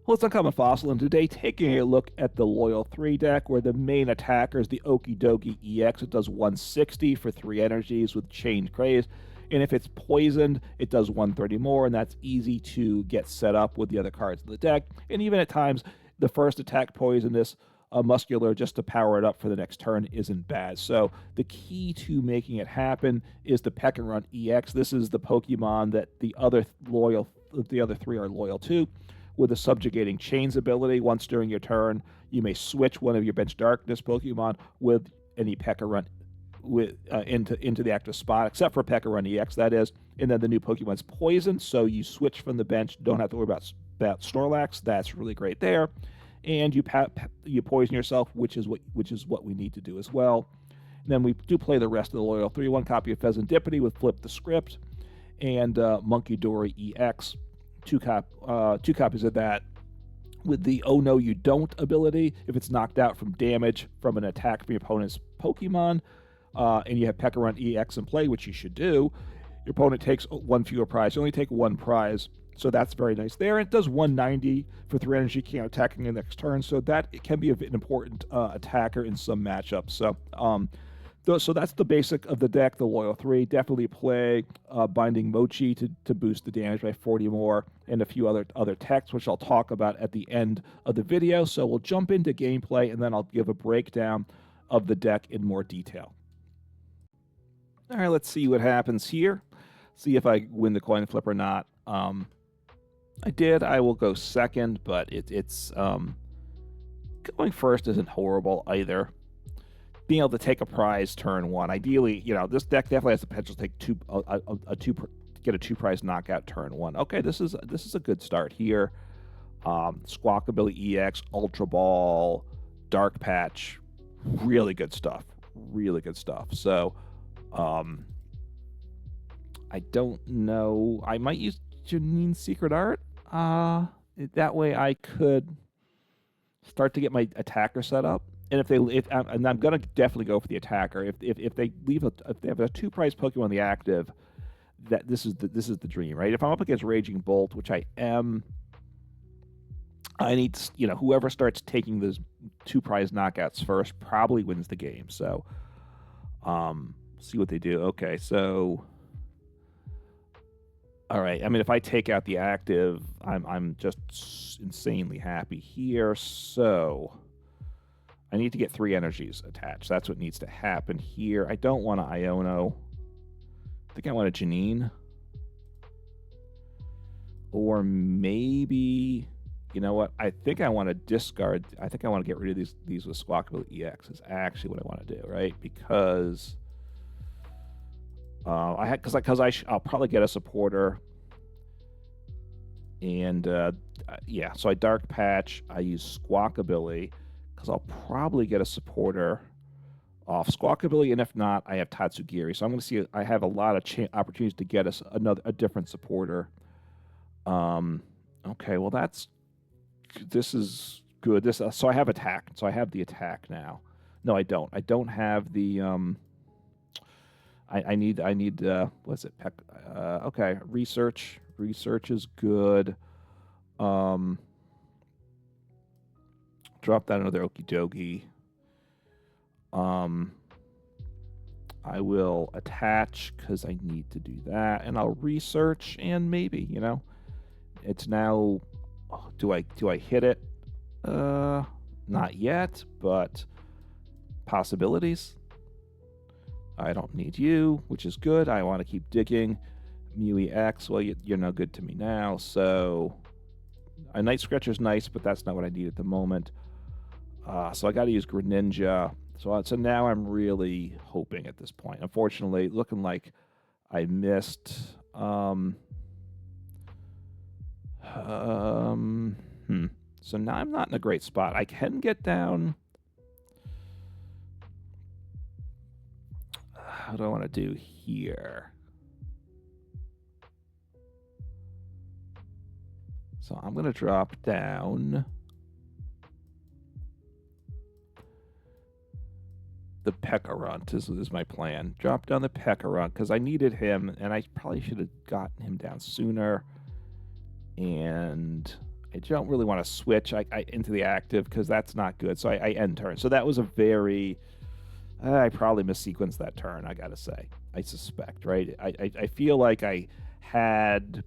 Well, it's Uncommon Fossil, and today taking a look at the Loyal 3 deck, where the main attacker is the Okidogi EX. It does 160 for 3 energies with Chained Craze, and if it's poisoned, it does 130 more, and that's easy to get set up with the other cards in the deck. And even at times, the first attack poisonous, muscular, just to power it up for the next turn isn't bad. So the key to making it happen is the Pecharunt EX. This is the Pokemon that the other 3 are loyal to, with a Subjugating Chains ability. Once during your turn, you may switch one of your Bench Darkness Pokemon with any Pecharunt into the active spot, except for Pecharunt EX, that is. And then the new Pokemon's poisoned, so you switch from the bench, don't have to worry about Snorlax. That's really great there. And you poison yourself, which is what we need to do as well. And then we do play the rest of the Loyal 3. One copy of Fezandipiti with Flip the Script, and Munkidori EX. Two copies of that with the Oh No You Don't ability. If it's knocked out from damage from an attack from your opponent's Pokemon, and you have Pecharunt EX in play, which you should do, your opponent takes 1 fewer prize. You only take 1 prize, so that's very nice there. It does 190 for 3 energy, can't attack in the next turn, so that it can be an important attacker in some matchups. So that's the basic of the deck, the Loyal 3. Definitely play Binding Mochi to boost the damage by 40 more, and a few other techs, which I'll talk about at the end of the video. So we'll jump into gameplay, and then I'll give a breakdown of the deck in more detail. All right, let's see what happens here. See if I win the coin flip or not. I did. I will go second, but it's going first isn't horrible either. Being able to take a prize turn 1. Ideally, this deck definitely has the potential to take get a 2 prize knockout turn 1. Okay, this is a good start here. Squawkabilly EX, Ultra Ball, Dark Patch, really good stuff. Really good stuff. So, I don't know. I might use Janine's Secret Art. That way I could start to get my attacker set up. And and I'm gonna definitely go for the attacker. If they have a 2 prize Pokemon on the active, that this is the dream, right? If I'm up against Raging Bolt, which I am, I need whoever starts taking those 2 prize knockouts first probably wins the game. So, see what they do. Okay, so, all right. I mean, if I take out the active, I'm just insanely happy here. So, I need to get 3 energies attached. That's what needs to happen here. I don't want an Iono. I think I want a Janine. Or maybe, you know what? I think I want to discard. I think I want to get rid of these with Squawkabilly EX is actually what I want to do, right? Because I'll probably get a supporter. And yeah, so I Dark Patch. I use Squawkabilly, because I'll probably get a supporter off Squawkabilly, and if not, I have Tatsugiri. So I'm going to see. I have a lot of opportunities to get us a different supporter. Okay, well this is good. So I have attack. So I have the attack now. No, I don't. I don't have the I need what's it? Okay, research. Research is good. Drop down another Okidogi. I will attach because I need to do that, and I'll research, and maybe it's now. Do I hit it? Not yet, but possibilities. I don't need you, which is good. I want to keep digging. Mew EX. Well, you're no good to me now, so a Night Stretcher is nice, but that's not what I need at the moment. So I got to use Greninja. So now I'm really hoping at this point. Unfortunately, looking like I missed. So now I'm not in a great spot. I can get down. How do I want to do here? So I'm going to drop down the Pecharunt is my plan. Drop down the Pecharunt because I needed him, and I probably should have gotten him down sooner. And I don't really want to switch into the active because that's not good. So I end turn. So that was a very... I probably missequenced that turn, I gotta say. I suspect, right? I feel like I had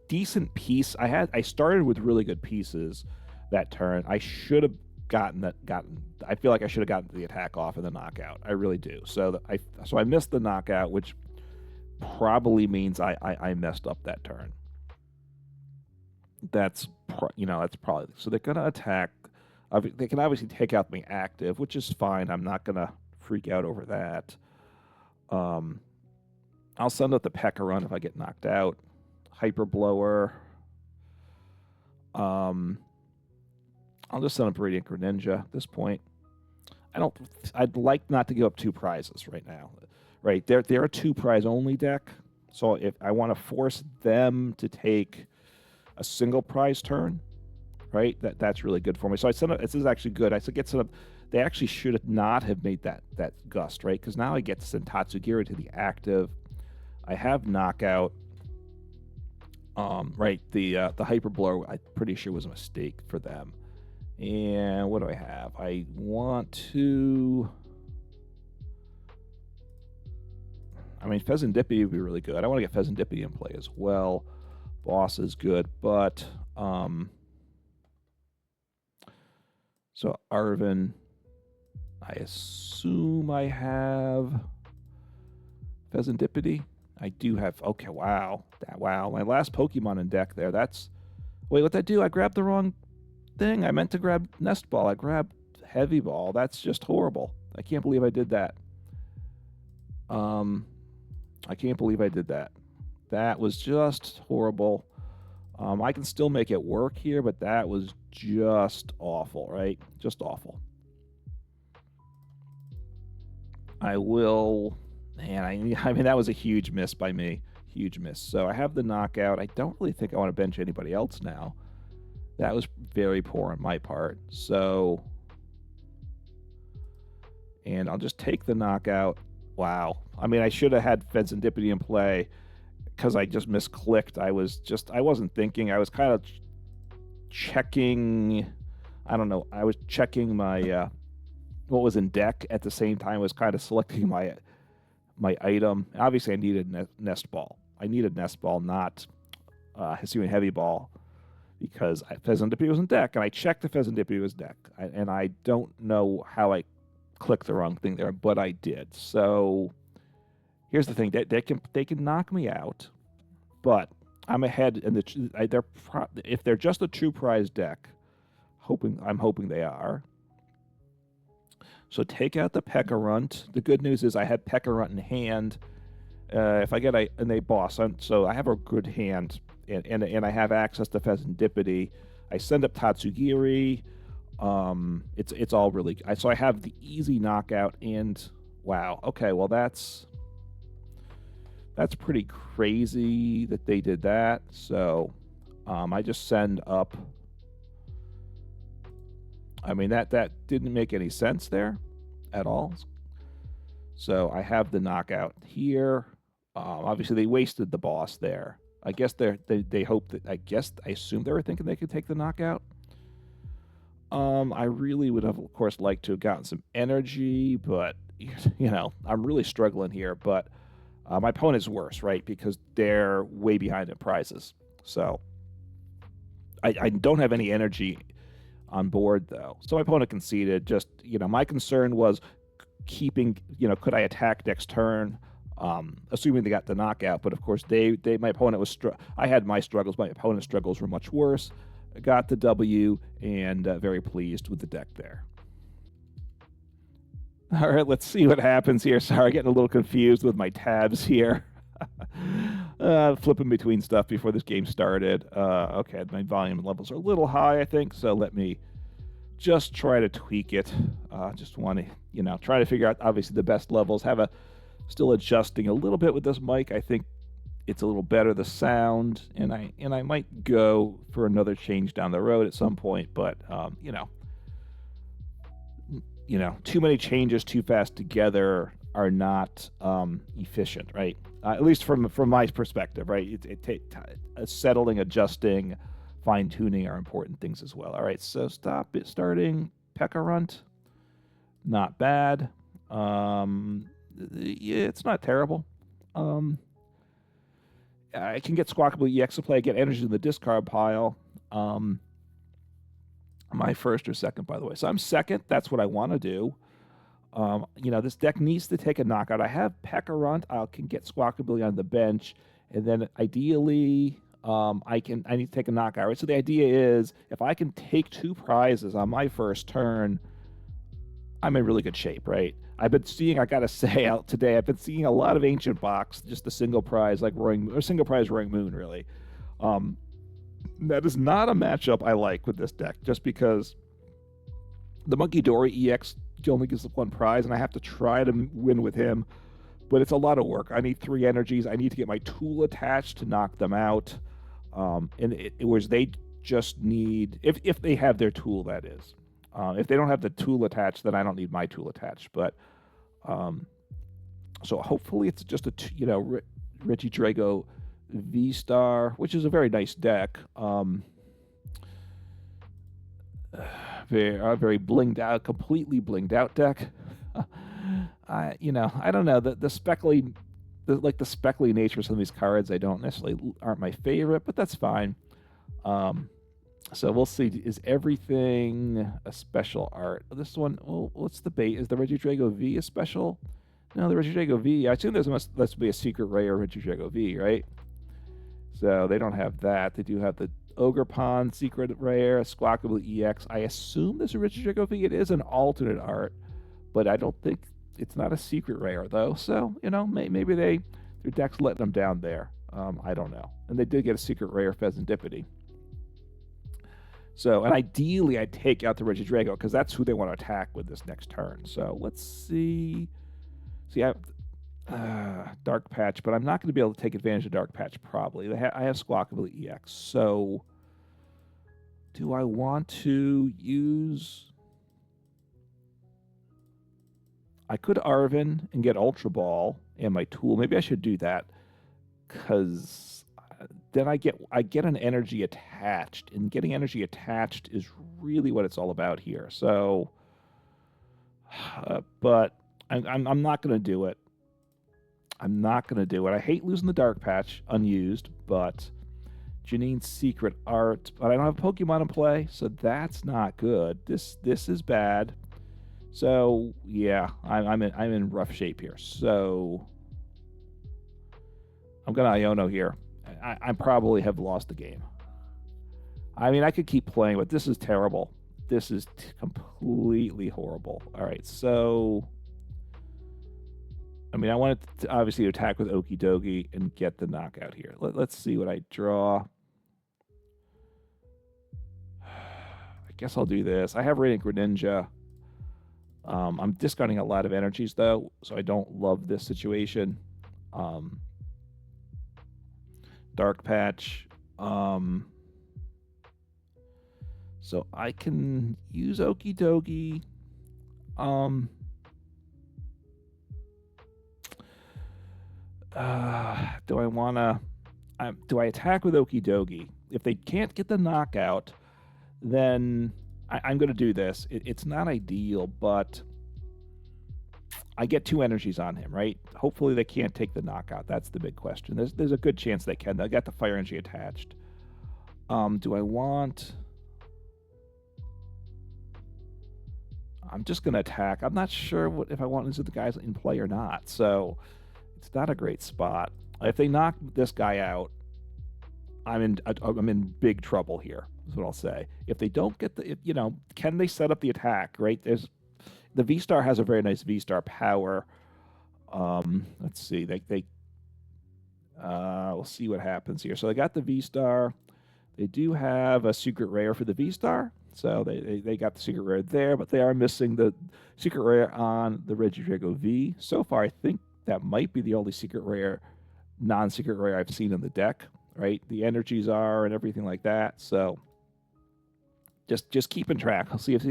decent piece. I started with really good pieces that turn. I should have gotten. I feel like I should have gotten the attack off and the knockout. I really do. So I missed the knockout, which probably means I messed up that turn. That's probably... So they're gonna attack. They can obviously take out my active, which is fine. I'm not gonna freak out over that. I'll send out the Pecharunt if I get knocked out. Hyper Blower. I'll just send up Radiant Greninja at this point. I'd like not to give up 2 prizes right now. Right, they're a 2 prize only deck. So if I want to force them to take a single prize turn, right, that's really good for me. So I sent up. This is actually good. I said get set up. They actually should not have made that gust, right? Because now I get to send Tatsugiri to the active. I have knockout. Right, the Hyper Blower I'm pretty sure was a mistake for them. And what do I have? I want to... I mean, Fezandipiti would be really good. I want to get Fezandipiti in play as well. Boss is good, but... So Arven... I assume I have Fezandipiti. I do have... Okay, wow. Wow, my last Pokemon in deck there. That's... Wait, what'd I do? I grabbed the wrong thing. I meant to grab Nest Ball. I grabbed Heavy Ball. That's just horrible. I can't believe I did that. I can't believe I did that. That was just horrible. I can still make it work here, but that was just awful, right? Just awful. I will... Man, I mean, that was a huge miss by me. Huge miss. So I have the knockout. I don't really think I want to bench anybody else now. That was very poor on my part. So... And I'll just take the knockout. Wow. I mean, I should have had Fezandipiti in play because I just misclicked. I wasn't thinking. I was kind of checking... I don't know. I was checking my... what was in deck at the same time. I was kind of selecting my item. Obviously, I needed Nest Ball. I needed Nest Ball, not Hisuian Heavy Ball, because Fezandipiti was in deck, and I checked if Fezandipiti was deck. And I don't know how I clicked the wrong thing there, but I did. So here's the thing: they can knock me out, but I'm ahead. And if they're just a 2 prize deck, I'm hoping they are. So take out the Pecharunt. The good news is I had Pecharunt in hand. If I get and they boss, so I have a good hand, and I have access to Fezandipiti. I send up Tatsugiri. It's all really... So I have the easy knockout, and wow. Okay, well that's pretty crazy that they did that. So I just send up... I mean, that didn't make any sense there at all. So I have the knockout here. Obviously, they wasted the boss there. I guess they hope that... I assume they were thinking they could take the knockout. I really would have, of course, liked to have gotten some energy, but, you know, I'm really struggling here. But my opponent's worse, right? Because they're way behind in prizes. So I don't have any energy on board, though. So my opponent conceded. Just, you know, my concern was keeping, you know, could I attack next turn, assuming they got the knockout. But of course, my opponent was... I had my struggles. My opponent's struggles were much worse. I got the W, and very pleased with the deck there. All right, let's see what happens here. Sorry, getting a little confused with my tabs here. Flipping between stuff before this game started. Okay, my volume levels are a little high, I think, so let me just try to tweak it. Just want to, you know, try to figure out, obviously, the best levels. Still adjusting a little bit with this mic. I think it's a little better, the sound, and I might go for another change down the road at some point, but, you know, too many changes too fast together are not efficient, right? At least from my perspective, right? It takes settling, adjusting, fine-tuning are important things as well. All right, so starting Pecharunt. Not bad. Yeah, it's not terrible. I can get Squawkabilly EX to play, get energy in the discard pile. My first or second, by the way. So I'm second. That's what I want to do. This deck needs to take a knockout. I have Pecharunt. I can get Squawkabilly on the bench, and then ideally, I need to take a knockout. Right. So the idea is, if I can take 2 prizes on my first turn, I'm in really good shape, right? I've been seeing, I gotta say, out today, I've been seeing a lot of Ancient Box, just a single prize like single prize Roaring Moon, really. That is not a matchup I like with this deck, just because the Munkidori EX only gives 1 prize, and I have to try to win with him, but it's a lot of work. I need 3 energies. I need to get my tool attached to knock them out, whereas they just need, if they have their tool, that is. If they don't have the tool attached, then I don't need my tool attached. But so hopefully it's just a Regidrago V-Star, which is a very nice deck. Very blinged out, completely blinged out deck. I don't know, the speckly, the speckly nature of some of these cards aren't my favorite, but that's fine. So we'll see. Is everything a special art? This one, well, what's the bait? Is the Regidrago V a special? No, the Regidrago V, I assume must be a secret rare Regidrago V, right? So they don't have that. They do have the Ogre Pond secret rare, Squawkabilly EX. I assume this is Regidrago V. It is an alternate art, but I don't think it's not a secret rare, though. So, maybe their deck's letting them down there. I don't know. And they did get a secret rare Fezandipiti. So, and ideally, I'd take out the Regidrago, because that's who they want to attack with this next turn. So, let's see. See, I have Dark Patch, but I'm not going to be able to take advantage of Dark Patch, probably. I have Squawkabilly EX. So, do I want to use... I could Arven and get Ultra Ball and my tool. Maybe I should do that, because... then I get an energy attached, and getting energy attached is really what it's all about here. So, but I'm not going to do it. I'm not going to do it. I hate losing the Dark Patch unused, but Janine's secret art. But I don't have Pokemon in play, so that's not good. This is bad. So yeah, I'm in rough shape here. So I'm going to Iono here. I probably have lost the game. I mean, I could keep playing, but this is terrible. This is completely horrible. All right, so... I mean, I wanted to obviously attack with Okidogi and get the knockout here. Let's see what I draw. I guess I'll do this. I have Radiant Greninja. I'm discarding a lot of energies, though, so I don't love this situation. Dark Patch. So I can use Okidogi. Do I want to... do I attack with Okidogi? If they can't get the knockout, then I'm going to do this. It's not ideal, but I get 2 energies on him, right? Hopefully they can't take the knockout. That's the big question. There's a good chance they can. They got the fire energy attached. Do I want... I'm just going to attack. I'm not sure if I want to use the guys in play or not, so it's not a great spot. If they knock this guy out, I'm in big trouble here, is what I'll say. If they don't get the... can they set up the attack, right? The V-Star has a very nice V-Star power. Let's see. We'll see what happens here. So they got the V-Star. They do have a secret rare for the V-Star. So they got the secret rare there, but they are missing the secret rare on the Regidrago V. So far, I think that might be the only secret rare, non-secret rare I've seen in the deck, right? The energies are and everything like that. So just keeping track. I'll see if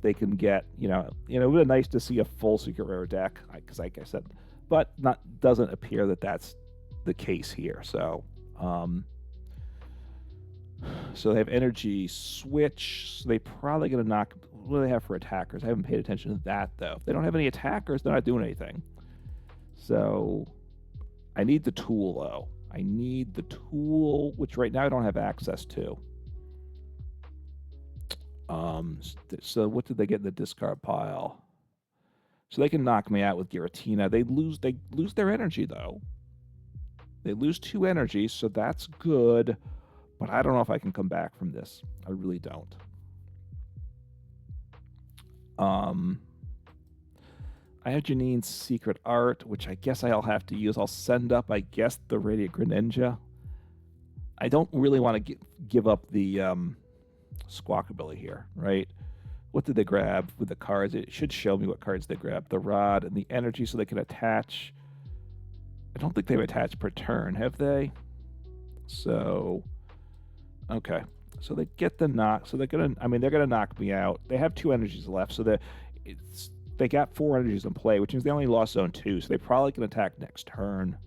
they can get, it would be nice to see a full secret rare deck, because like I said, but doesn't appear that that's the case here. So, So they have Energy Switch. So they probably going to knock. What do they have for attackers? I haven't paid attention to that, though. If they don't have any attackers, they're not doing anything. So I need the tool, though. I need the tool, which right now I don't have access to. So what did they get in the discard pile? So they can knock me out with Giratina. They lose their energy, though. They lose 2 energies, so that's good. But I don't know if I can come back from this. I really don't. I have Janine's Secret Art, which I guess I'll have to use. I'll send up, I guess, the Radiant Greninja. I don't really want to give up the Squawkabilly here, right? What did they grab with the cards? It should show me what cards they grabbed. The Rod and the Energy so they can attach. I don't think they've attached per turn, have they? So, okay. So they get the knock. So they're gonna knock me out. They have 2 energies left, so they got 4 energies in play, which means they only lost zone 2, so they probably can attack next turn.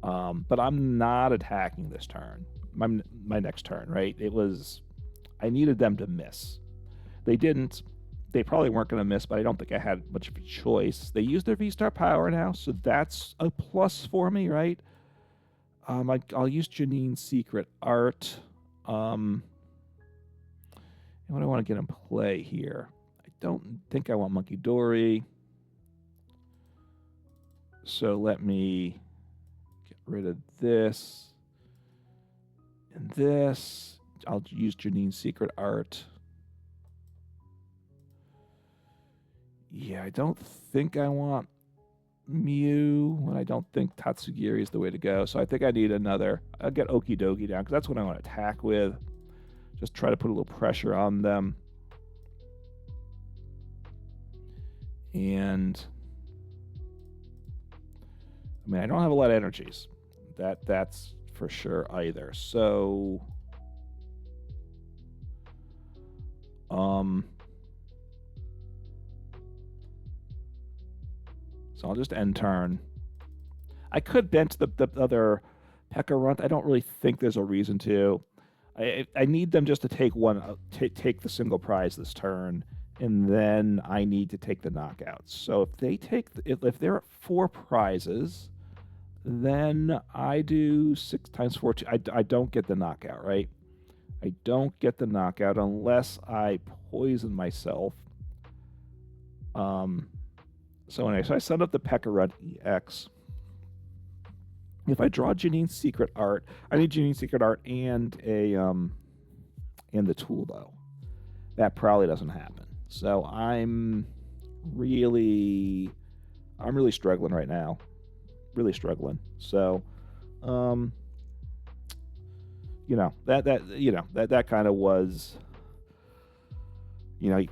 But I'm not attacking this turn. My next turn, right? I needed them to miss. They didn't. They probably weren't going to miss, but I don't think I had much of a choice. They used their V-Star power now, so that's a plus for me, right? I'll use Janine's Secret Art. And what do I want to get in play here? I don't think I want Munkidori. So let me get rid of this and this. I'll use Janine's Secret Art. Yeah, I don't think I want Mew, and I don't think Tatsugiri is the way to go. So I think I need another. I'll get Okidogi down, because that's what I want to attack with. Just try to put a little pressure on them. And I mean, I don't have a lot of energies. That's for sure either. So so I'll just end turn. I could bench the other Pecharunt. I don't really think there's a reason to. I need them just to take take the single prize this turn, and then I need to take the knockouts. So if they take if they're at 4 prizes, then I do 6 times 4. I don't get the knockout, right? I don't get the knockout unless I poison myself. So anyway, so I set up the Pecharunt EX. If I draw Janine's Secret Art, I need Janine's Secret Art and the tool, though. That probably doesn't happen. So I'm really struggling right now. Really struggling. So that kind of was,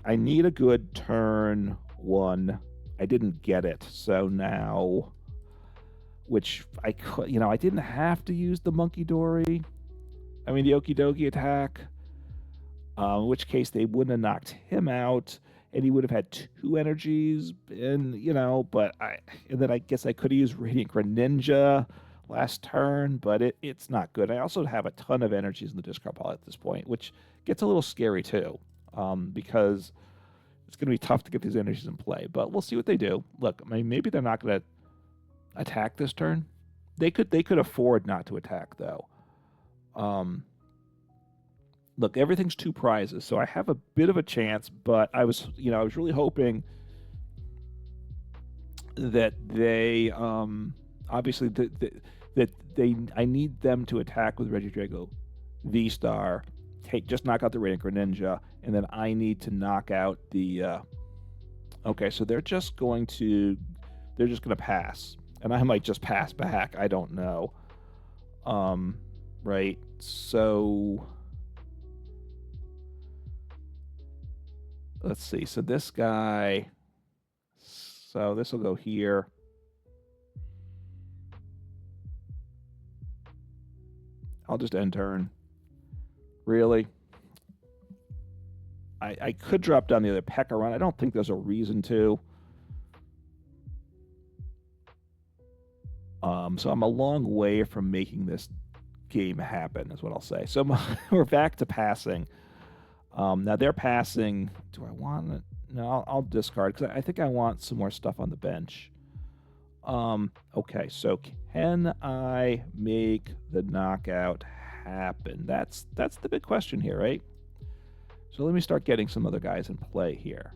I need a good turn 1. I didn't get it. So now, which I could, I didn't have to use the Munkidori. I mean, the Okidogi attack, in which case they wouldn't have knocked him out, and he would have had 2 energies, and, and then I guess I could have used Radiant Greninja last turn, but it's not good. I also have a ton of energies in the discard pile at this point, which gets a little scary too, because it's going to be tough to get these energies in play, but we'll see what they do. Look, I mean, maybe they're not going to attack this turn. They could afford not to attack, though. Look, everything's 2 prizes, so I have a bit of a chance, but I was really hoping that they obviously I need them to attack with Regidrago V-Star, just knock out the Radiant Greninja, and then I need to knock out the okay, so they're just going to pass, and I might just pass back, I don't know. Right, so let's see, so this guy, so this will go here. I'll just end turn. Really? I could drop down the other Pecharunt. I don't think there's a reason to. So I'm a long way from making this game happen, is what I'll say. So we're back to passing. Now they're passing. Do I want it? No, I'll discard because I think I want some more stuff on the bench. Okay, so can I make the knockout happen? That's the big question here, right? So let me start getting some other guys in play here.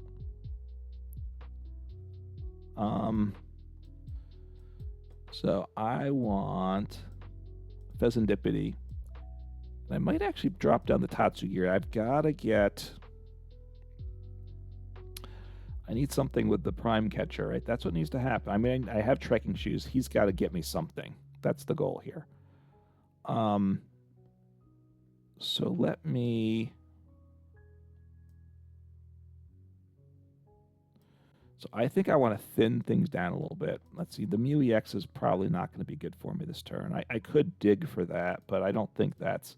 So I want Fezandipiti. I might actually drop down the Tatsugiri. I've got to get... I need something with the Prime Catcher, right? That's what needs to happen. I mean, I have Trekking Shoes. He's got to get me something. That's the goal here. So let me... So I think I want to thin things down a little bit. Let's see. The Mew EX is probably not going to be good for me this turn. I could dig for that, but I don't think that's...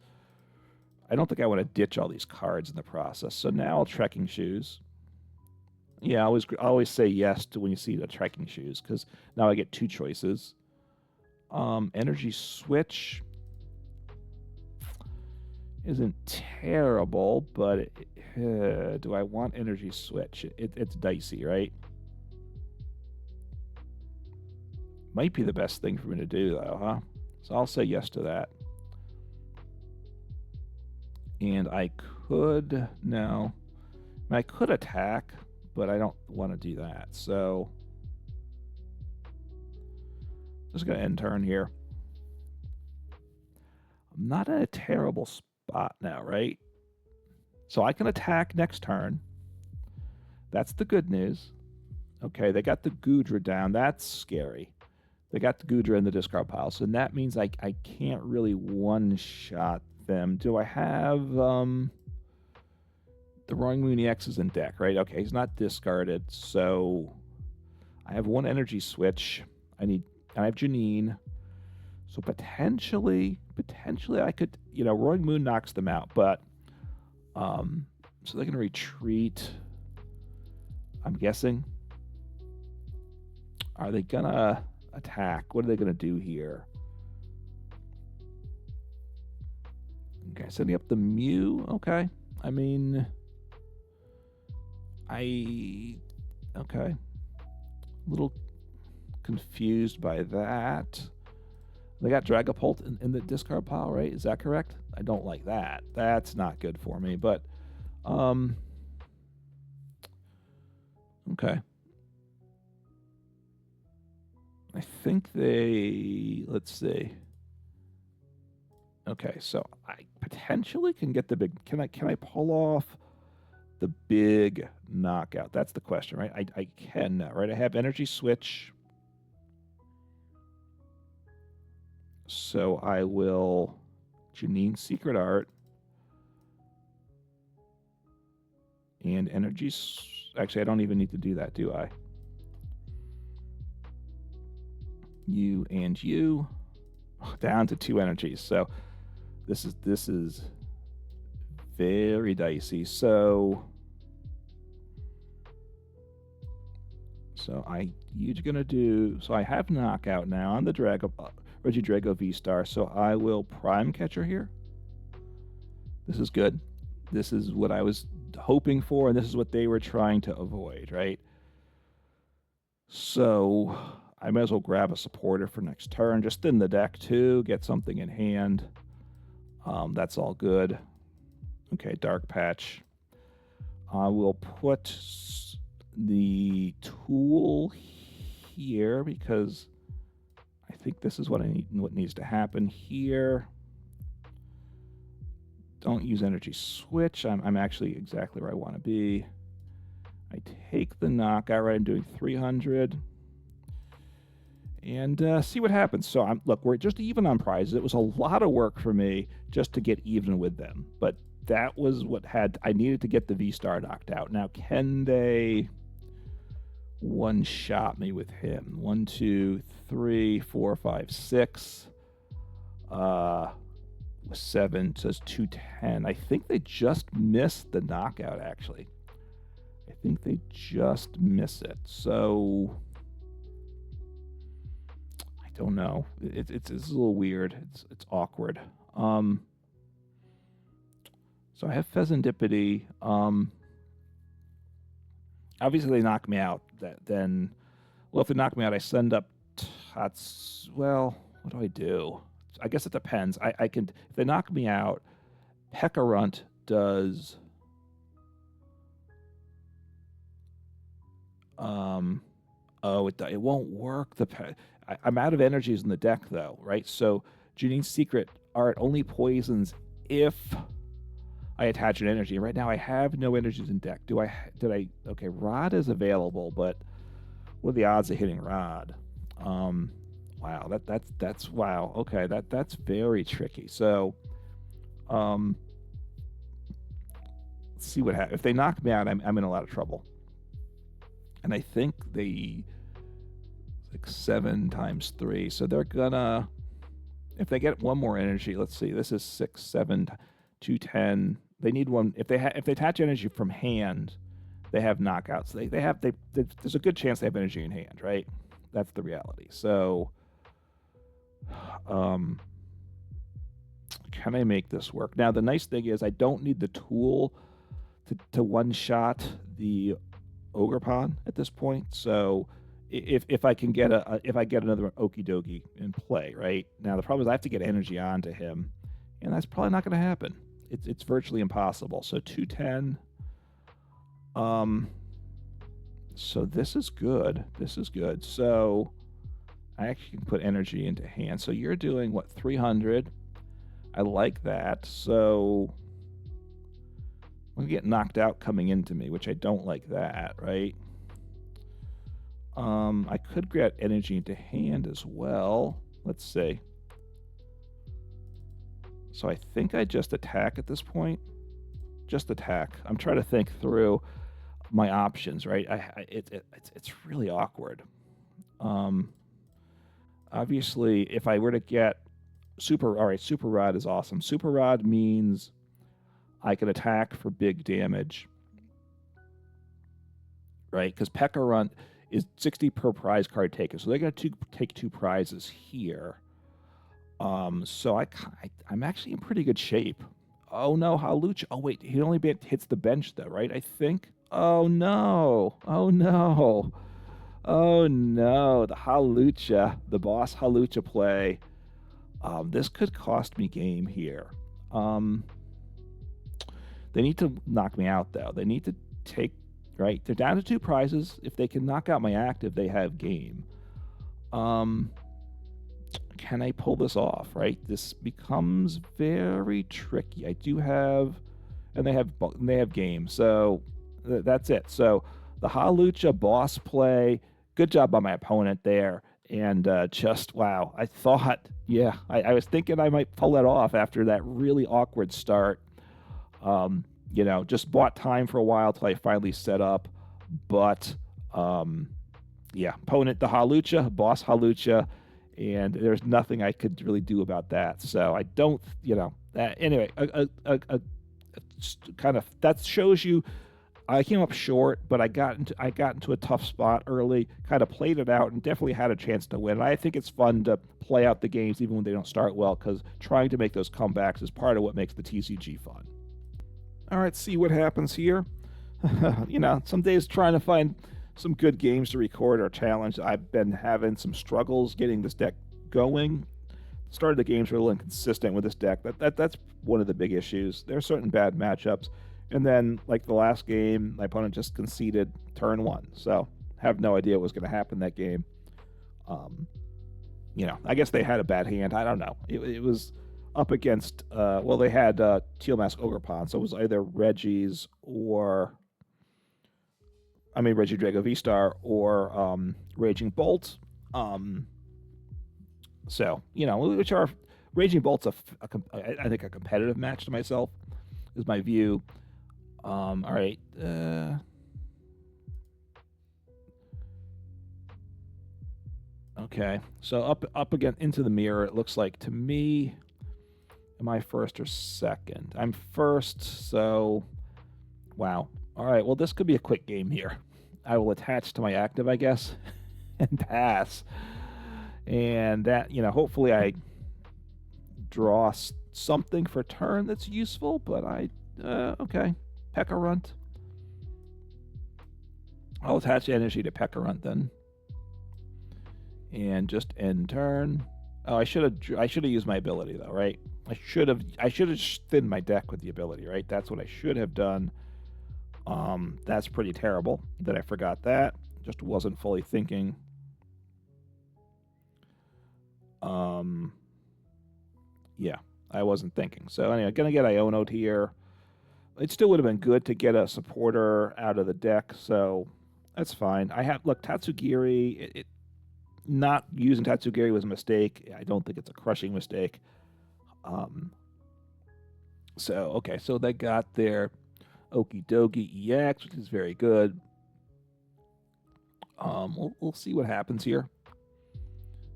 I don't think I want to ditch all these cards in the process. So now I'll Trekking Shoes. Yeah, I always say yes to when you see the Trekking Shoes, because now I get two choices. Energy Switch isn't terrible, but do I want Energy Switch? It's dicey, right? Might be the best thing for me to do, though, huh? So I'll say yes to that. And I could... No. I could attack, but I don't want to do that. So just going to end turn here. I'm not in a terrible spot now, right? So I can attack next turn. That's the good news. Okay, they got the Goodra down. That's scary. They got the Goodra in the discard pile. So that means I can't really one-shot them. Do I have... The Roaring Moon EX is in deck, right? Okay, he's not discarded, so I have one Energy Switch. I have Janine. So potentially I could, Roaring Moon knocks them out, but so they're gonna retreat. I'm guessing. Are they gonna attack? What are they gonna do here? Okay, setting up the Mew. Okay, I mean. Okay. A little confused by that. They got Dragapult in the discard pile, right? Is that correct? I don't like that. That's not good for me, but okay. I think let's see. Okay, so I potentially can get the big... Can I pull off the big knockout? That's the question, right? I can now, right? I have Energy Switch. So I will Janine Secret Art and Energy... Actually, I don't even need to do that, do I? You and you. Down to 2 energies. So this is very dicey. So you're gonna do... So I have knockout now on the Regidrago V-Star. So I will Prime Catcher here. This is good. This is what I was hoping for, and this is what they were trying to avoid, right? So I might as well grab a supporter for next turn. Just thin the deck too. Get something in hand. That's all good. Okay, Dark Patch. I will put the tool here because I think this is what needs to happen here. Don't use Energy Switch. I'm actually exactly where I want to be. I take the knockout, right? I'm doing 300. And see what happens. So look, we're just even on prizes. It was a lot of work for me just to get even with them. But that was what I needed to get the V-Star knocked out. Now, can they one-shot me with him? 1, 2, 3, 4, 5, 6. 7 says 210. I think they just missed the knockout, actually. I think they just miss it. So I don't know. It's a little weird. It's awkward. So I have Fezandipiti. Obviously they knock me out. Then, well, if they knock me out, I send up Tats. Well, what do I do? I guess it depends. I can, if they knock me out, Pecharunt does. Oh, it won't work. I'm out of energies in the deck though, right? So Janine's Secret Art only poisons if I attach an energy. Right now I have no energies in deck. Okay, Rod is available, but what are the odds of hitting Rod? Wow, that's wow. Okay, that's very tricky. So let's see what happens. If they knock me out, I'm in a lot of trouble. And I think they like 7 times 3. So they're gonna, if they get one more energy, let's see, this is 6, 7, 2, 10. They need one. If they attach energy from hand, they have knockouts. There's a good chance they have energy in hand, right? That's the reality. So, can I make this work? Now the nice thing is I don't need the tool to one shot the Ogerpon at this point. So if I can get if I get another Okidogi in play, right? Now the problem is I have to get energy onto him, and that's probably not going to happen. It's virtually impossible. So 210. So this is good. This is good. So I actually can put energy into hand. So you're doing what, 300? I like that. So I'm gonna get knocked out coming into me, which I don't like that, right? I could get energy into hand as well. Let's see. So I think I just attack at this point. Just attack. I'm trying to think through my options, right? It's really awkward. Obviously, if I were to get Super Rod is awesome. Super Rod means I can attack for big damage, right? Because Pecharunt is 60 per prize card taken, so they're going to take 2 prizes here. So I'm actually in pretty good shape. Oh no, Halucha. Oh wait, he only hits the bench though, right? I think. Oh no. Oh no. Oh no. The Halucha, the boss Halucha play. This could cost me game here. They need to knock me out though. They need to take, right? They're down to 2 prizes. If they can knock out my active, they have game. Can I pull this off, right? This becomes very tricky. I do have, and they have game. So that's it. So the Halucha boss play, good job by my opponent there. And just, wow, I thought, yeah, I was thinking I might pull that off after that really awkward start. You know, just bought time for a while till I finally set up. But, yeah, opponent, the Halucha, boss Halucha, and there's nothing I could really do about that. So I don't, you know, anyway, kind of, that shows you I came up short, but I got into a tough spot early, kind of played it out, and definitely had a chance to win. And I think it's fun to play out the games even when they don't start well, because trying to make those comebacks is part of what makes the TCG fun. All right, see what happens here. You know, some days trying to find some good games to record or challenge. I've been having some struggles getting this deck going. Started the games were a little inconsistent with this deck. That's one of the big issues. There are certain bad matchups. And then, like the last game, my opponent just conceded turn 1. So, have no idea what was going to happen that game. You know, I guess they had a bad hand. I don't know. It was up against, well, they had Teal Mask Ogerpon. So, it was either Reggie's or, Reggie Drago V-Star or Raging Bolt. So, you know, which are, Raging Bolt's I think a competitive match to myself, is my view. All right. Okay. So up again into the mirror. It looks like to me. Am I first or second? I'm first. So, wow. All right. Well, this could be a quick game here. I will attach to my active, I guess, and pass. And that, you know, hopefully I draw something for turn that's useful, but okay. Pecharunt. I'll attach energy to Pecharunt then. And just end turn. Oh, I should have used my ability though, right? I should have thinned my deck with the ability, right? That's what I should have done. That's pretty terrible that I forgot that. Just wasn't fully thinking. Yeah, I wasn't thinking. So anyway, gonna get Iono'd here. It still would have been good to get a supporter out of the deck, so that's fine. Look, Tatsugiri, not using Tatsugiri was a mistake. I don't think it's a crushing mistake. So they got their Okidogi EX, which is very good. We'll see what happens here.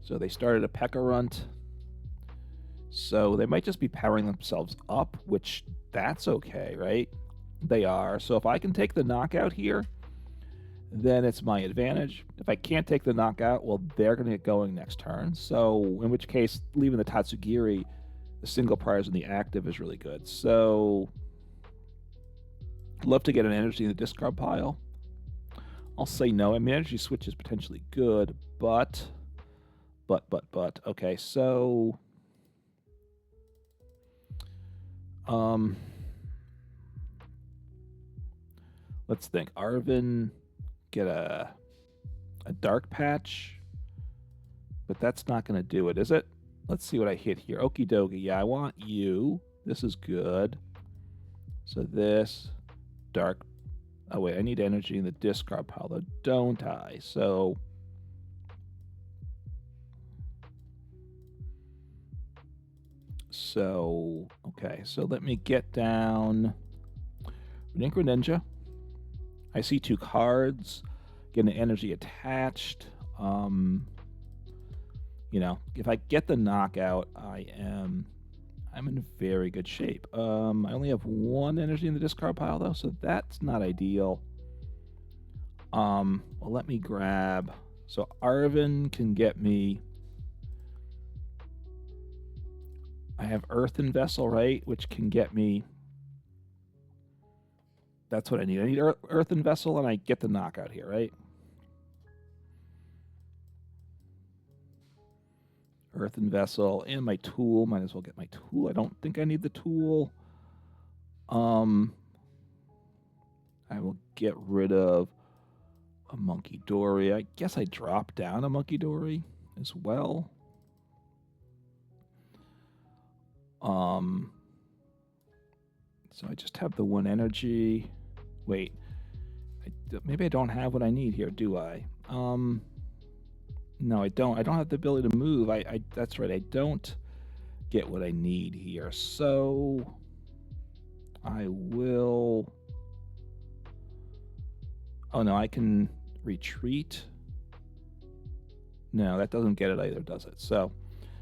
So they started a Pecharunt. So they might just be powering themselves up, which that's okay, right? They are. So if I can take the knockout here, then it's my advantage. If I can't take the knockout, well, they're going to get going next turn. So in which case, leaving the Tatsugiri, the single prize in the active is really good. So love to get an energy in the discard pile. I'll say no. I mean, Energy Switch is potentially good, but. Okay, so. Let's think. Arven, get a Dark Patch, but that's not going to do it, is it? Let's see what I hit here. Okidogi, yeah, I want you. This is good. So this, Dark. Oh, wait, I need energy in the discard pile, though, don't I? So. Okay, so let me get down Radiant Greninja. I see 2 cards, get an energy attached. If I get the knockout, I'm in very good shape. I only have 1 energy in the discard pile, though, so that's not ideal. Well, let me grab. So Arven can get me. I have Earthen Vessel, right, which can get me. That's what I need. I need Earthen Vessel, and I get the knockout here, right? Earthen Vessel and my tool. Might as well get my tool. I don't think I need the tool. I will get rid of a Munkidori. I guess I drop down a Munkidori as well. So I just have the 1 energy. Wait, maybe I don't have what I need here, do I? No, I don't. I don't have the ability to move. That's right. I don't get what I need here. So I will. Oh no, I can retreat. No, that doesn't get it either, does it? So,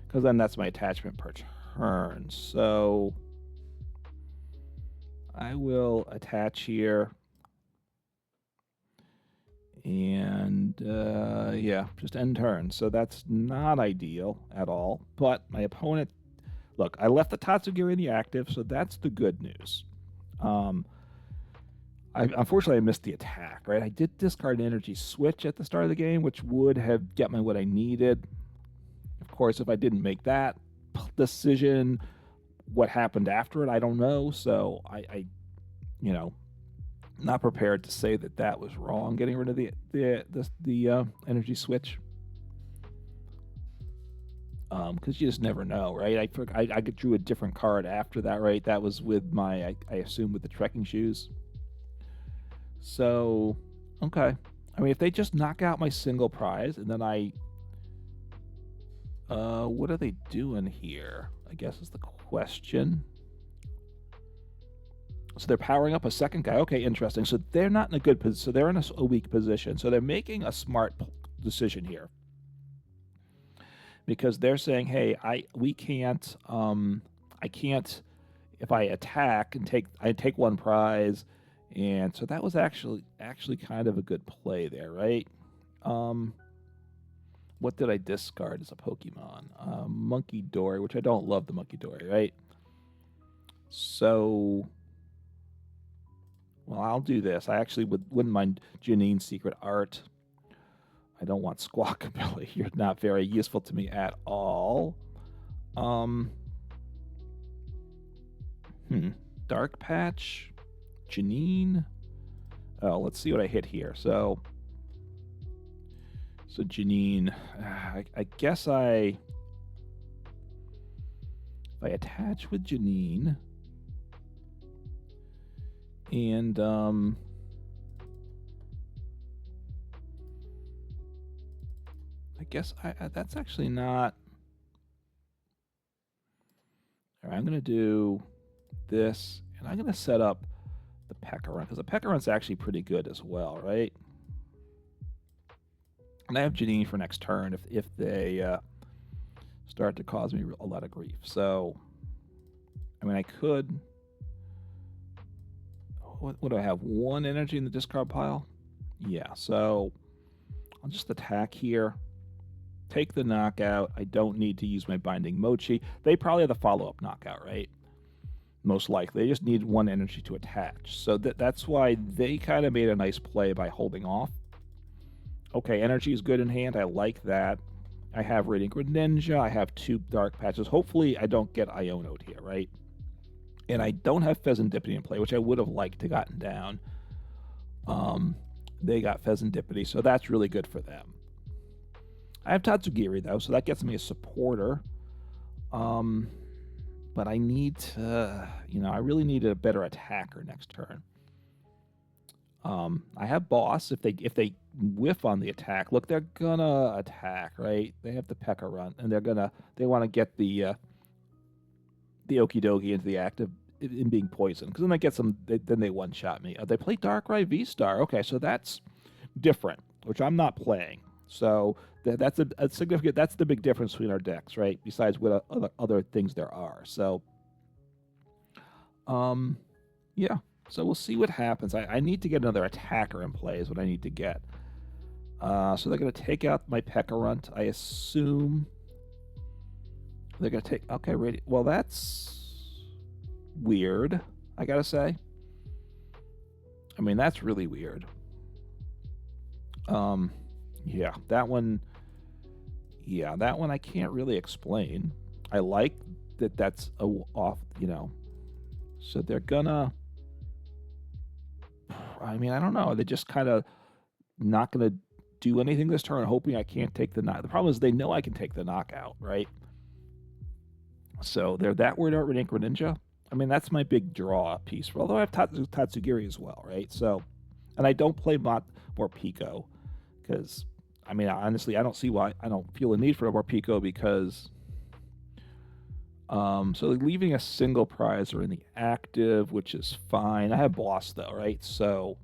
because then that's my attachment per turn. So I will attach here. And yeah, just end turn. So that's not ideal at all. But my opponent, look, I left the Tatsugiri in the active, so that's the good news. Unfortunately, I missed the attack, right? I did discard an Energy Switch at the start of the game, which would have get me what I needed. Of course, if I didn't make that decision, what happened after it, I don't know. So I not prepared to say that was wrong, getting rid of the Energy Switch. Because you just never know, right? I drew a different card after that, right? That was with my, I assume, with the Trekking Shoes. So, okay. I mean, if they just knock out my single prize, and then what are they doing here? I guess is the question. So they're powering up a second guy. Okay, interesting. So they're not in a good position. So they're in a weak position. So they're making a smart decision here. Because they're saying, hey, I can't, if I attack and take 1 prize. And so that was actually kind of a good play there, right? What did I discard as a Pokemon? Munkidori, which I don't love the Munkidori, right? So, well, I'll do this. I actually wouldn't mind Janine's Secret Art. I don't want Squawkabilly. You're not very useful to me at all. Dark Patch, Janine. Oh, let's see what I hit here. So Janine, I guess if I attach with Janine, and I guess that's actually not. All right, I'm gonna do this, and I'm gonna set up the Pecharunt, because the Pecharunt's actually pretty good as well, right? And I have Janine for next turn if they start to cause me a lot of grief. So, I mean, I could. What do I have? 1 energy in the discard pile? Yeah, so I'll just attack here. Take the knockout. I don't need to use my Binding Mochi. They probably have the follow-up knockout, right? Most likely. They just need 1 energy to attach. So that's why they kind of made a nice play by holding off. Okay, energy is good in hand. I like that. I have Radiant Greninja. I have 2 Dark Patches. Hopefully I don't get Iono'd here, right? And I don't have Fezandipiti in play, which I would have liked to gotten down. They got Fezandipiti, so that's really good for them. I have Tatsugiri, though, so that gets me a supporter. But I need to, I really need a better attacker next turn. I have Boss. If they whiff on the attack, look, they're gonna attack, right? They have the Pecharunt, and they want to get the Okidogi into the act of in being poisoned, because then that gets them. Then they one-shot me. They play Darkrai V-Star. Okay, so that's different, which I'm not playing. So that's a significant. That's the big difference between our decks, right? Besides what other things there are. So, yeah. So we'll see what happens. I need to get another attacker in play is what I need to get. So they're going to take out my Pecharunt, I assume. They're going to take... Okay, ready. Well, that's weird, I got to say. I mean, that's really weird. Yeah, that one... Yeah, that one I can't really explain. I like that that's off, So they're gonna... I mean, I don't know. They're just kind of not going to do anything this turn, hoping I can't take the knockout. The problem is they know I can take the knockout, right? So they're that worried about Radiant Greninja. I mean, that's my big draw piece. Although I have Tatsugiri as well, right? So, and I don't play Morpeko because, I mean, honestly, I don't see why. I don't feel a need for a Morpeko because... so leaving a single prizer in the active, which is fine. I have Boss, though, right? So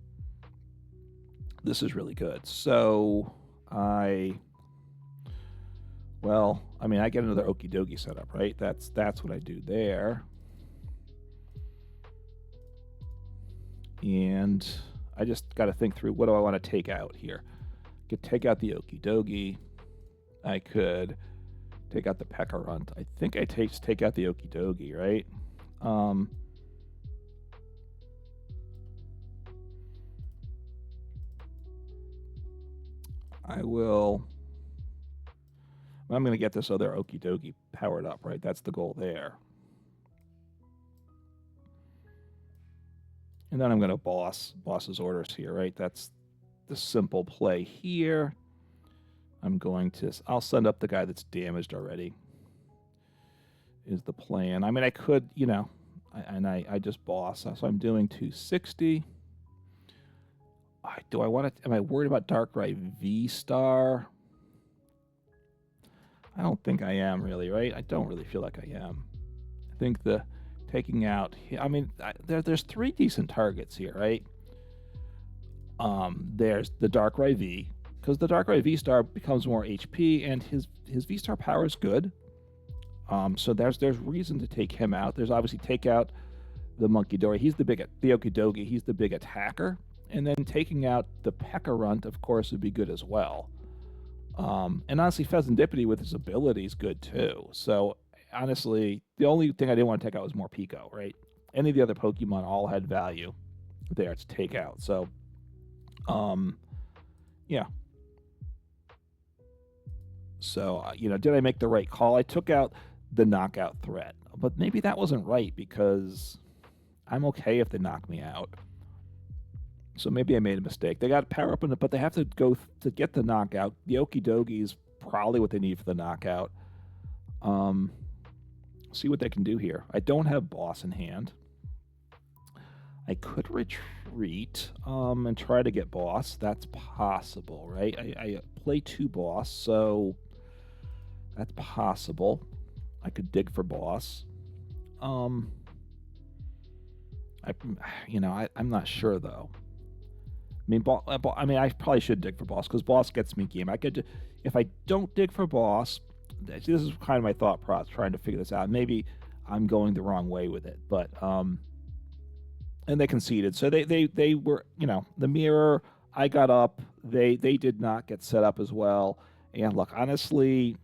this is really good. So I get another Okidogi setup, right? That's what I do there. And I just got to think through, what do I want to take out here? I could take out the Okidogi. I could take out the Pecharunt. I think I take out the Okidogi, right? I'm going to get this other Okidogi powered up, right? That's the goal there. And then I'm going to boss's orders here, right? That's the simple play here. I'll send up the guy that's damaged already, is the plan. I mean, I could, I just boss. So I'm doing 260. Am I worried about Darkrai V-Star? I don't think I am really, right? I don't really feel like I am. I think taking out, I mean, there's 3 decent targets here, right? There's the Darkrai V, because the Darkrai V-Star becomes more HP, and his V-Star power is good. So there's reason to take him out. There's obviously take out the Munkidori. The Okidogi. He's the big attacker. And then taking out the Pecharunt, of course, would be good as well. And honestly, Fezandipiti with his ability is good too. So honestly, the only thing I didn't want to take out was Morpeko, right? any of the other Pokemon all had value there to take out. So, yeah. So, did I make the right call? I took out the knockout threat, but maybe that wasn't right because I'm okay if they knock me out. So maybe I made a mistake. They got power up in it, but they have to go to get the knockout. The Okidogi is probably what they need for the knockout. See what they can do here. I don't have boss in hand. I could retreat and try to get boss. That's possible, right? I play 2 boss, so that's possible. I could dig for boss. I'm not sure though. I probably should dig for boss because boss gets me game. If I don't dig for boss, this is kind of my thought process trying to figure this out. Maybe I'm going the wrong way with it, but and they conceded. So they were, the mirror. I got up. They did not get set up as well. And look, honestly,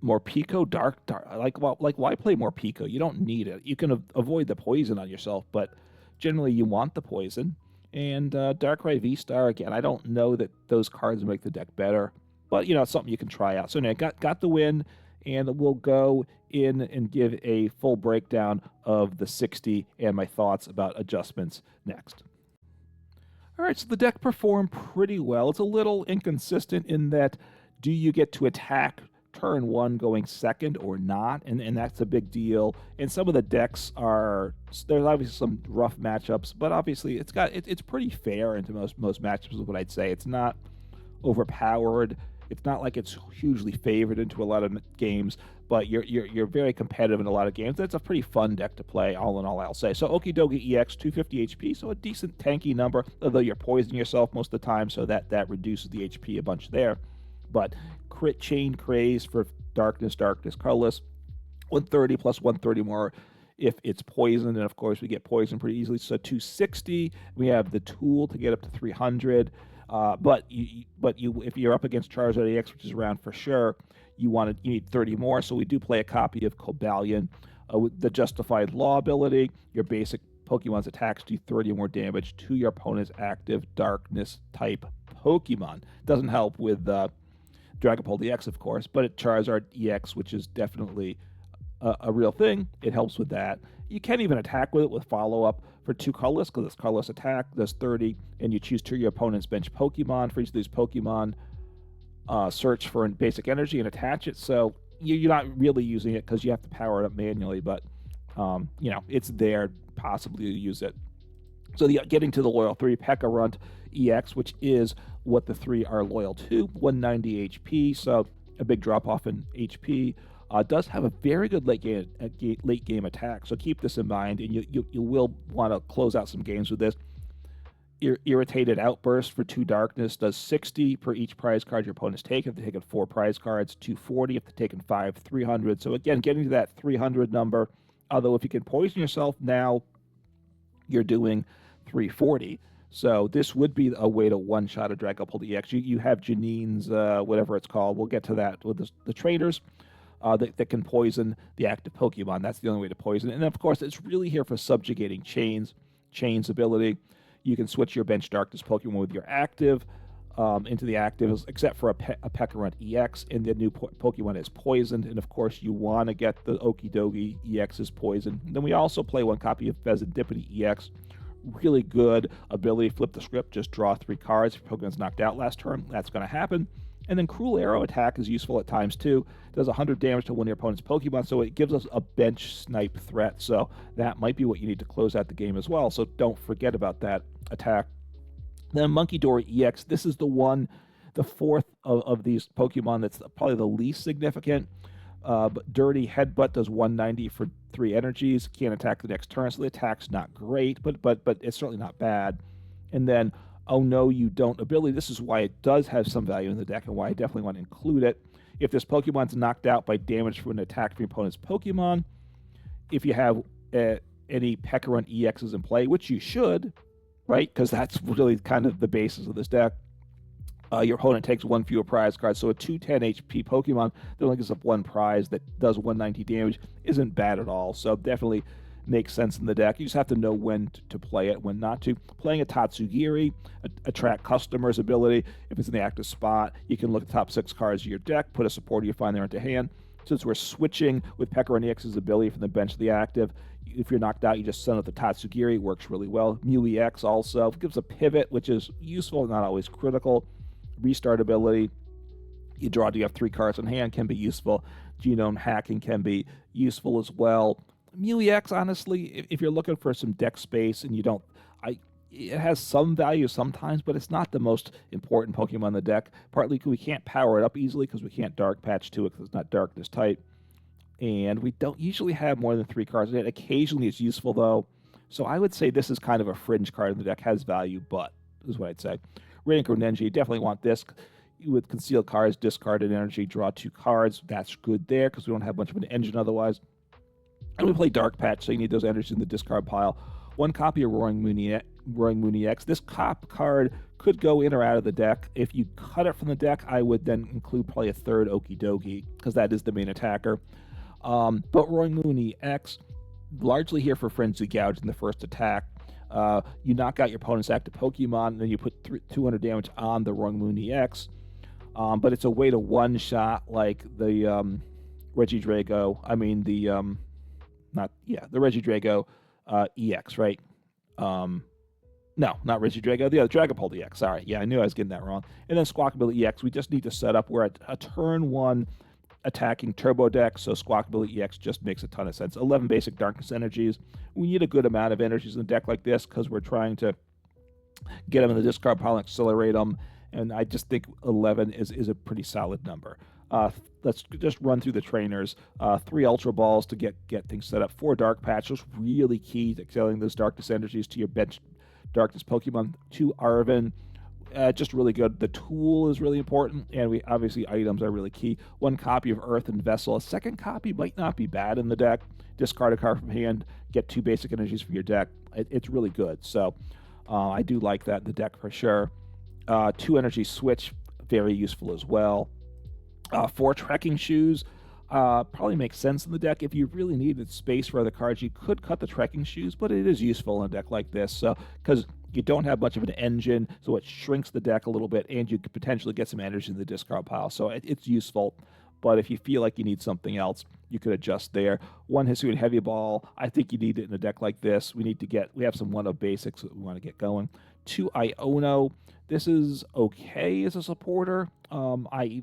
Morpeko, dark. Why play Morpeko? You don't need it. You can avoid the poison on yourself, but generally you want the poison. And Darkrai V-Star, again, I don't know that those cards make the deck better, but, it's something you can try out. So anyway, got the win, and we'll go in and give a full breakdown of the 60 and my thoughts about adjustments next. All right, so the deck performed pretty well. It's a little inconsistent in that do you get to attack turn 1 going second or not, and that's a big deal. And some of the decks there's obviously some rough matchups, but obviously it's pretty fair into most matchups is what I'd say. It's not overpowered. It's not like it's hugely favored into a lot of games, but you're very competitive in a lot of games. That's a pretty fun deck to play, all in all, I'll say. So Okidogi EX, 250 HP, so a decent tanky number, although you're poisoning yourself most of the time, so that reduces the HP a bunch there. But crit chain craze for darkness, colorless, 130 plus 130 more if it's poisoned, and of course we get poisoned pretty easily. So 260. We have the tool to get up to 300. But if you're up against Charizard EX, which is around for sure, you need 30 more. So we do play a copy of Cobalion with the Justified Law ability. Your basic Pokemon's attacks do 30 more damage to your opponent's active darkness type Pokemon. Doesn't help with Dragapult EX, of course, but at Charizard EX, which is definitely a real thing, it helps with that. You can even attack with it with follow-up for 2 colorless, because it's colorless attack, does 30, and you choose 2 of your opponent's bench Pokemon. For each of these Pokemon, search for basic energy and attach it. So you're not really using it because you have to power it up manually, but it's there, possibly to use it. So getting to the loyal 3, Pecharunt EX, which is what the 3 are loyal to, 190 HP, so a big drop-off in HP. Does have a very good late game attack, so keep this in mind, and you will want to close out some games with this. Irritated Outburst for 2 darkness does 60 per each prize card your opponent's taken. If they've taken 4 prize cards, 240. If they've taken 5, 300. So again, getting to that 300 number, although if you can poison yourself now, you're doing 340. So this would be a way to one-shot a Dragapult EX. You have Janine's, whatever it's called. We'll get to that with the trainers that can poison the active Pokemon. That's the only way to poison it. And of course, it's really here for subjugating Chain's ability. You can switch your bench Darkness Pokemon with your active into the actives, except for a Pecharunt EX, and the new Pokemon is poisoned. And of course, you want to get the Okidogi EX's poison. Then we also play 1 copy of Fezandipiti EX. Really good ability, flip the script, just draw 3 cards. If your Pokemon's knocked out last turn, that's going to happen. And then Cruel Arrow attack is useful at times too. Does 100 damage to one of your opponent's Pokemon, so it gives us a bench snipe threat. So that might be what you need to close out the game as well. So don't forget about that attack. Then Munkidori EX. This is the 4th of these Pokemon that's probably the least significant. But Dirty Headbutt does 190 for 3 energies. Can't attack the next turn, so the attack's not great, but it's certainly not bad. And then Oh No You Don't ability. This is why it does have some value in the deck and why I definitely want to include it. If this Pokemon's knocked out by damage from an attack from your opponent's Pokemon, if you have any Pecharunt EXs in play, which you should, right? Because that's really kind of the basis of this deck. Your opponent takes 1 fewer prize card, so a 210 HP Pokemon that only gives up 1 prize that does 190 damage isn't bad at all. So definitely makes sense in the deck. You just have to know when to play it, when not to. Playing a Tatsugiri, attract customers ability. If it's in the active spot, you can look at the top 6 cards of your deck, put a supporter you find there into hand. Since we're switching with Pecharunt EX's ability from the bench to the active, if you're knocked out, you just send out the Tatsugiri. It works really well. Mu EX also gives a pivot, which is useful, not always critical. Restart ability. You have 3 cards in hand, can be useful. Genome hacking can be useful as well. Mu EX, honestly, if you're looking for some deck space and you don't, it has some value sometimes, but it's not the most important Pokemon in the deck. Partly because we can't power it up easily because we can't Dark Patch to it because it's not darkness type. And we don't usually have more than 3 cards in it. Occasionally it's useful, though. So I would say this is kind of a fringe card in the deck. Has value, but is what I'd say. Radiant Greninja, you definitely want this. With concealed cards, discard an energy, draw 2 cards. That's good there because we don't have much of an engine otherwise. And we play Dark Patch, so you need those energies in the discard pile. 1 copy of Roaring Moon EX. This card could go in or out of the deck. If you cut it from the deck, I would then include probably a 3rd Okidogi, because that is the main attacker. But Roaring Moon EX, largely here for Frenzy Gouge in the first attack. You knock out your opponent's active Pokemon, and then you put 200 damage on the Roaring Moon EX. But it's a way to one-shot like the Regidrago. I mean the Regidrago EX, right? No, not Regidrago. The other Dragapult EX. Sorry, yeah, I knew I was getting that wrong. And then Squawkabilly EX. We just need to set up. We're at a turn 1 attacking turbo deck, so Squawkabilly EX just makes a ton of sense. 11 basic darkness energies. We need a good amount of energies in the deck like this because we're trying to get them in the discard pile and accelerate them. And I just think 11 is a pretty solid number. Let's just run through the trainers. 3 Ultra Balls to get things set up. 4 Dark Patches, really key to accelerating those darkness energies to your bench darkness Pokemon. 2 Arven, just really good. The tool is really important, and obviously items are really key. 1 copy of Earthen Vessel. A second copy might not be bad in the deck. Discard a card from hand, get 2 basic energies for your deck. It's really good. So I do like that in the deck for sure. 2 Energy Switch, very useful as well. 4 Trekking Shoes, probably makes sense in the deck. If you really needed space for other cards, you could cut the Trekking Shoes, but it is useful in a deck like this. So, because you don't have much of an engine, so it shrinks the deck a little bit, and you could potentially get some energy in the discard pile. So it's useful. But if you feel like you need something else, you could adjust there. 1 Hisuian Heavy Ball, I think you need it in a deck like this. We have some 1 of basics that we want to get going. 2 Iono. This is okay as a supporter. I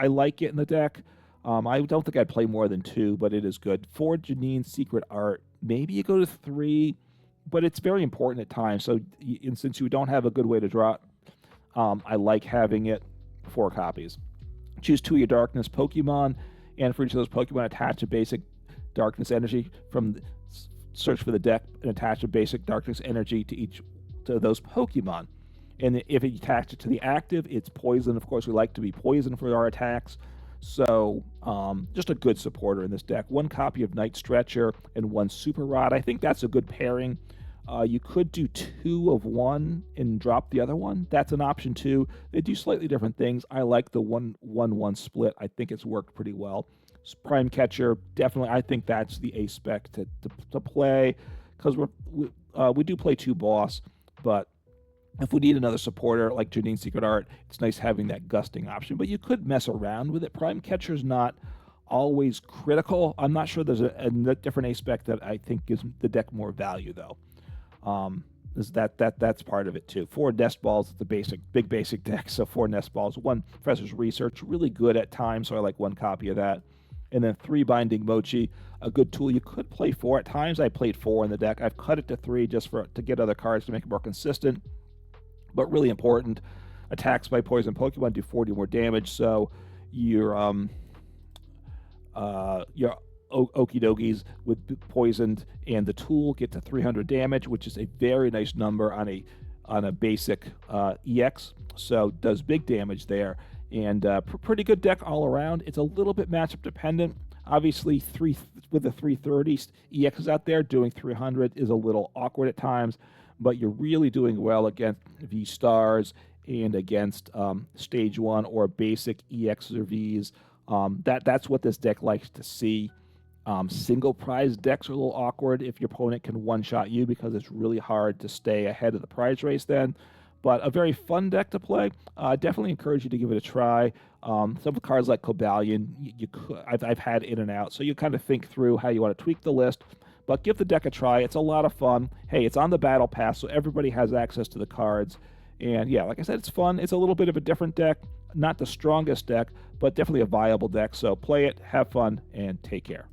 like it in the deck. I don't think I'd play more than 2, but it is good. 4 Janine Secret Art. Maybe you go to 3, but it's very important at times. So since you don't have a good way to draw it, I like having it. 4 copies. Choose 2 of your darkness Pokemon, and for each of those Pokemon, attach a basic darkness energy from search for the deck and attach a basic darkness energy to those Pokemon. And if you attach it to the active, it's poison. Of course, we like to be poisoned for our attacks. So just a good supporter in this deck. 1 copy of Night Stretcher and 1 Super Rod. I think that's a good pairing. You could do 2 of 1 and drop the other one. That's an option too. They do slightly different things. I like the 1-1 split. I think it's worked pretty well. Prime Catcher, definitely. I think that's the ace spec to play because we do play 2 boss, but if we need another supporter like Janine Secret Art, it's nice having that gusting option. But you could mess around with it. Prime Catcher's not always critical. I'm not sure there's a different ace spec that I think gives the deck more value though. That's part of it too. 4 Nest Balls, it's a big basic deck, so 4 Nest Balls. 1 Professor's Research, really good at times, so I like 1 copy of that. And then 3 Binding Mochi, a good tool. You could play 4 at times. I played 4 in the deck. I've cut it to 3 just to get other cards to make it more consistent. But really important, attacks by poison Pokemon do 40 more damage, so your Okidogis with poisoned and the tool get to 300 damage, which is a very nice number on a basic EX. So does big damage there, and pretty good deck all around. It's a little bit matchup dependent. Obviously, with the 330 EXs out there, doing 300 is a little awkward at times, but you're really doing well against V-Stars and against Stage 1 or basic EX or Vs. That's what this deck likes to see. Single prize decks are a little awkward if your opponent can one-shot you because it's really hard to stay ahead of the prize race then. But a very fun deck to play. Definitely encourage you to give it a try. Some of the cards like Cobalion, I've had in and out, so you kind of think through how you want to tweak the list. But give the deck a try. It's a lot of fun. Hey, it's on the Battle Pass, so everybody has access to the cards. And yeah, like I said, it's fun. It's a little bit of a different deck. Not the strongest deck, but definitely a viable deck. So play it, have fun, and take care.